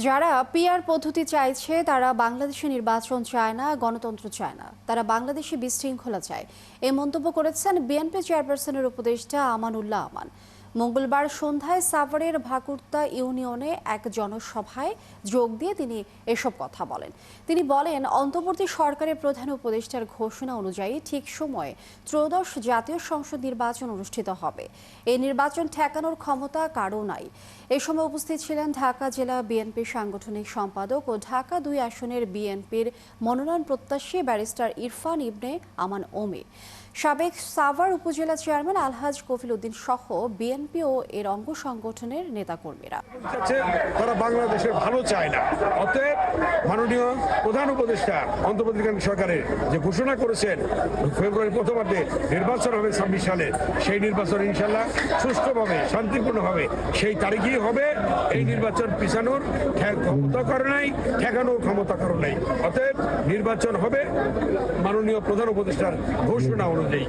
যারা পিআর পদ্ধতি চাইছে তারা বাংলাদেশে নির্বাচন চায় না, গণতন্ত্র চায় না, তারা বাংলাদেশে বিশৃঙ্খলা চায়, এই মন্তব্য করেছেন বিএনপি চেয়ারপারসনের উপদেষ্টা আমানুল্লাহ আমান। মঙ্গলবার সন্ধ্যায় সাভারের ভাকুর্তা ইউনিয়নে এক জনসভায় যোগ দিয়ে তিনি এসব কথা বলেন। তিনি বলেন, অন্তর্বর্তী সরকারের প্রধান উপদেষ্টার ঘোষণা অনুযায়ী ঠিক সময়ে ত্রয়োদশ জাতীয় সংসদ নির্বাচন অনুষ্ঠিত হবে। এই নির্বাচন ঠেকানোর ক্ষমতা কারও নাই। এ সময় উপস্থিত ছিলেন ঢাকা জেলা বিএনপির সাংগঠনিক সম্পাদক ও ঢাকা ২ আসনের বিএনপির মনোনয়ন প্রত্যাশী ব্যারিস্টার ইরফান ইবনে আমান ওমে, সাবেক সাভার উপজেলা চেয়ারম্যান আলহাজ কফিল উদ্দিন সহ বিএনপি ও এর অঙ্গ সংগঠনের নেতাকর্মীরা। তারা বাংলাদেশের ভালো চায় না। অতএব মাননীয় প্রধান উপদেষ্টা অন্তর্বর্তীকালীন সরকারের যে ঘোষণা করেছেন ফেব্রুয়ারি প্রথমার্ধে নির্বাচন হবে ২৬ সালে, সেই নির্বাচন ইনশাল্লাহ সুষ্ঠুভাবে শান্তিপূর্ণভাবে সেই তারিখেই হবে। এই নির্বাচন পিছানোর ক্ষমতা করে নাই, ঠেকানোর ক্ষমতা করে নাই। অতএব নির্বাচন হবে মাননীয় প্রধান উপদেষ্টার ঘোষণা অনুযায়ী।